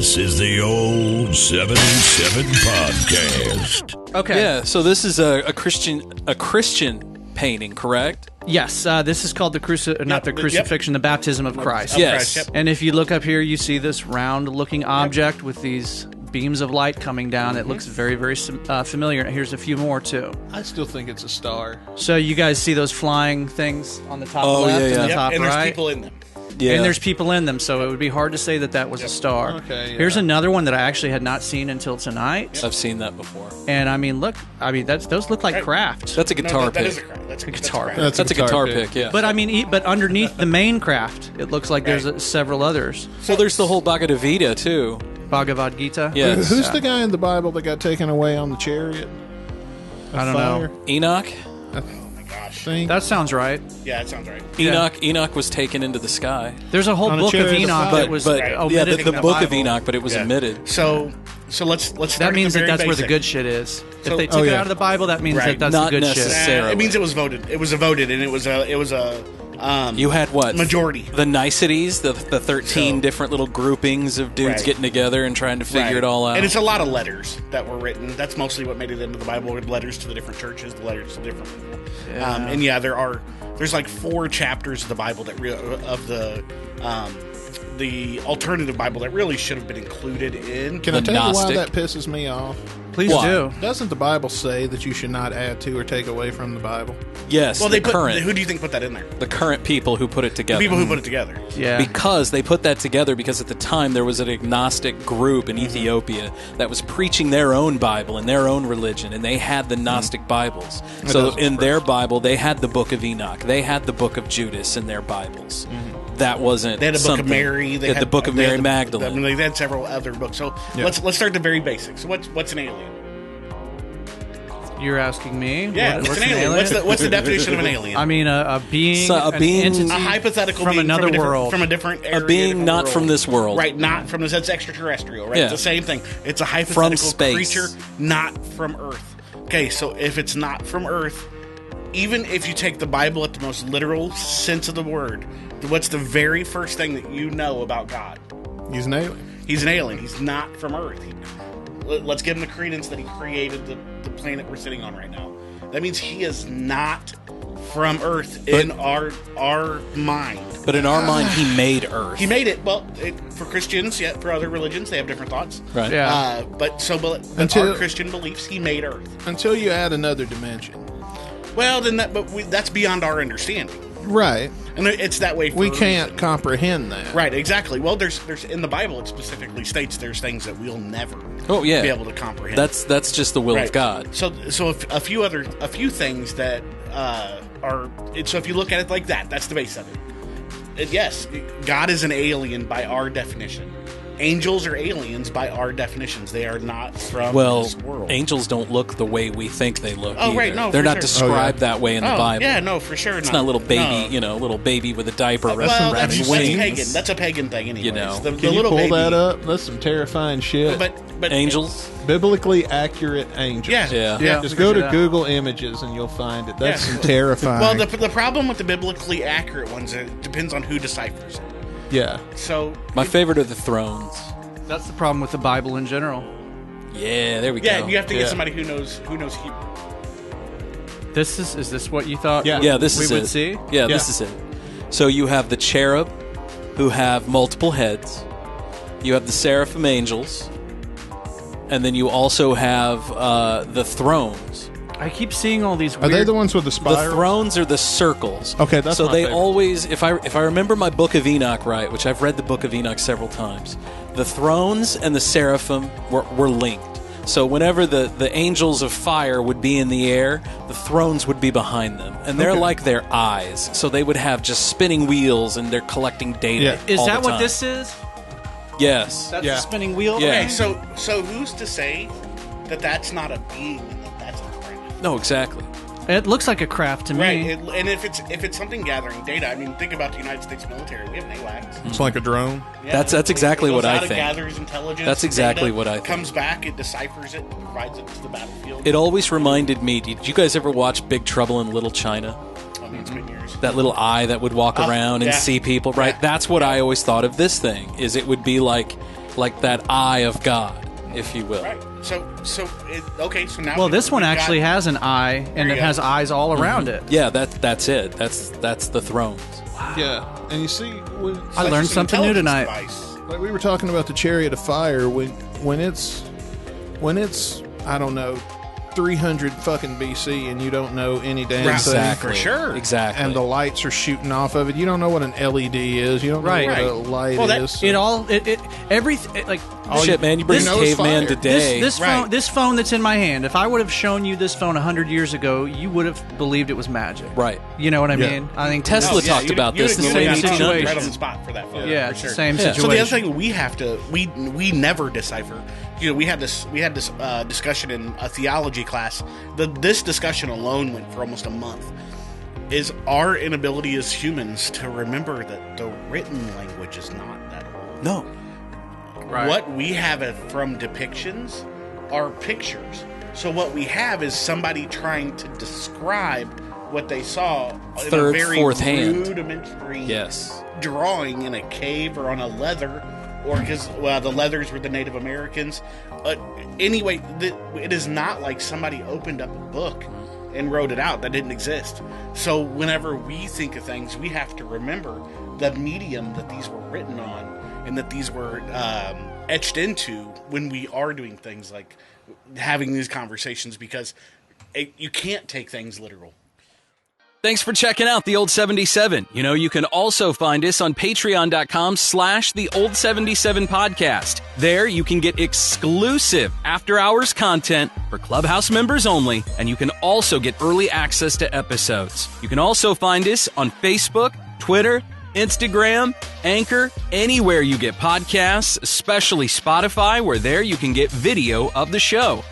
This is the Old 77 Podcast. Okay. Yeah, so this is a Christian painting, correct? Yes, this is called the crucifixion, the baptism of Christ. Yes. Christ, yep. And if you look up here, you see this round-looking object with these beams of light coming down. It looks very, very familiar. Here's a few more, too. I still think it's a star. So you guys see those flying things on the top Oh, left yeah, yeah. and the Yep, top and right? there's people in them. Yeah. And there's people in them, so it would be hard to say that that was a star. Okay, yeah. Here's another one that I actually had not seen until tonight. I've seen that before. And I mean, look, those look like craft. That's a guitar that pick. is a craft. That's a guitar craft. pick. That's a guitar pick, yeah. But I mean, but underneath the main craft, it looks like there's several others. So there's the whole Bhagavad Gita, too. Bhagavad Gita. Yes. Who's the guy in the Bible that got taken away on the chariot? I don't know. Enoch? Think. That sounds right. Yeah, that sounds right. Enoch was taken into the sky. There's a whole On a book of chariot of Enoch fire. that was But omitted yeah, in the the book of Bible. Enoch, but it was Yeah. omitted. So let's start That means at the that very that's where the basic. good shit is. If So- they took Oh, it yeah. out of the Bible, that means Right. that that's Not the good shit. necessarily. It means it was voted. It was voted, and it was a You had what? majority. The niceties, the 13 So- different little groupings of dudes Right. getting together and trying to figure it all out. And it's a lot of letters that were written. That's mostly what made it into the Bible. Letters to the different churches, the letters to different people. And yeah, there's like 4 chapters of the Bible that the alternative Bible that really should have been included in. Can I The tell you why Gnostic. that pisses me off? Please Why? do. Doesn't the Bible say that you should not add to or take away from the Bible? yes, Well, the current who do you think put that in there? the current people who put it The together. people who put it together. Yeah. Because they put that together because at the time there was an agnostic group in Ethiopia that was preaching their own Bible and their own religion, and they had the Gnostic Bibles. So does in their Bible, they had the Book of Enoch. They had the Book of Judas in their Bibles. That wasn't They had a Book something. of Mary. They had the Book of they Mary had the- Magdalene. I mean, they had several other books. So let's start at the very basics. So what's an alien? You're asking me? Yeah, What's what's an alien? What's the definition of an alien? I mean, a being, So, a an being- entity a hypothetical from being another from world. from a different area, A being different not world. from this world. Right? Not from this. That's extraterrestrial, right? Yeah. It's the same thing. It's a hypothetical space. creature, not from Earth. Okay, so if it's not from Earth, even if you take the Bible at the most literal sense of the word, what's the very first thing that you know about God? He's an alien. He's an alien. He's not from Earth. Let's give him the credence that he created the planet we're sitting on right now. That means he is not from Earth in our mind. But in our mind, he made Earth. He made it. Well, for Christians, yeah, for other religions, they have different thoughts. Right. Yeah. But Until- our Christian beliefs, he made Earth. Until you add another dimension. Well, then that's beyond our understanding, Right. and it's that way. For We a can't reason. comprehend that. Right, exactly. Well, there's in the Bible it specifically states there's things that we'll never Oh, yeah. be able to comprehend. That's just the will Right. of God. So a few things that are. So if you look at it like that, that's the base of it. Yes, God is an alien by our definition. Angels are aliens by our definitions. They are not from Well, this world. angels don't look the way we think they look. Oh, either. right, no, they're for not sure. described that way in the Bible. Yeah, no, for sure. It's not a little baby, little baby with a diaper Well, wrapping that's wings. pagan. That's a pagan thing, anyways. You know. the Can you little pull baby, that up? That's some terrifying shit. But Angels. Biblically accurate angels. Yeah. Yeah. Just we go should to have- Google Images and you'll find it. That's Yeah. some terrifying. Well, the problem with the biblically accurate ones, it depends on who deciphers it. yeah. So My favorite are the thrones. That's the problem with the Bible in general. Yeah, there we yeah, go. you have to get Yeah. somebody who knows Hebrew. Is this what you thought? Yeah. Yeah, this we is would it. see? Yeah, this is it. So you have the cherub, who have multiple heads. You have the seraphim angels, and then you also have the thrones. I keep seeing all these Are weird... they the ones with the The spiral? thrones are the circles. Okay, that's so my they favorite. always, if I remember my Book of Enoch right, which I've read the Book of Enoch several times, the thrones and the seraphim were linked. So whenever the angels of fire would be in the air, the thrones would be behind them, and they're like their eyes. So they would have just spinning wheels, and they're collecting data. Yeah. Is all that the what time. this is? Yes. That's Yeah. the spinning wheel? Yeah. Okay, so who's to say that that's not a being and that that's a craft? No, exactly. It looks like a craft to me. Right, and if it's something gathering data, I mean, think about the United States military. We have AWACS. It's like a drone. Yeah, That's exactly it goes what I out, it think. gathers intelligence. That's exactly data, what I think. Comes back, it deciphers it, provides it to the battlefield. It always reminded me. Did you guys ever watch Big Trouble in Little China? I mean, it's been years. That little eye that would walk around and yeah. see people, right? Yeah. That's what I always thought of this thing. Is it would be like like that eye of God, if you will. Right. So now. Well, this one we've actually got- has an eye, and you it go. has eyes all around it. Yeah, that's it. That's the thrones. Yeah, and you see, when, I learned Just an something new intelligence tonight. device. like we were talking about the Chariot of Fire, when it's I don't know, 300 fucking BC, and you don't know any damn thing. Exactly. For sure. Exactly. And the lights are shooting off of it. You don't know what an LED is. You don't Right. know what a light Well, that- is. Everything like shit, man, you bring this- caveman fire. today. this phone that's in my hand. If I would have shown you this phone 100 years ago, you would have believed it was magic. Right. You know what I Yeah. mean? I think Tesla Oh, yeah, talked about this in the you'd late have got 1800s. right on the spot for that phone. Yeah, for it's sure. the same Yeah. situation. So the other thing we have to we never decipher. We had this discussion in a theology class. This discussion alone went for almost a month. Is our inability as humans to remember that the written language is not that old. No. Right. What we have from depictions are pictures. So what we have is somebody trying to describe what they saw in Third, a very fourth hand. rudimentary Yes. drawing in a cave or on a leather, or because the leathers were the Native Americans. Anyway, it is not like somebody opened up a book and wrote it out. That didn't exist. So whenever we think of things, we have to remember the medium that these were written on and that these were etched into when we are doing things like having these conversations, because you can't take things literal. Thanks for checking out the Old 77. You know, you can also find us on patreon.com/the Old 77 podcast. There you can get exclusive after hours content for Clubhouse members only, and you can also get early access to episodes. You can also find us on Facebook, Twitter, Instagram, Anchor, anywhere you get podcasts, especially Spotify, where there you can get video of the show.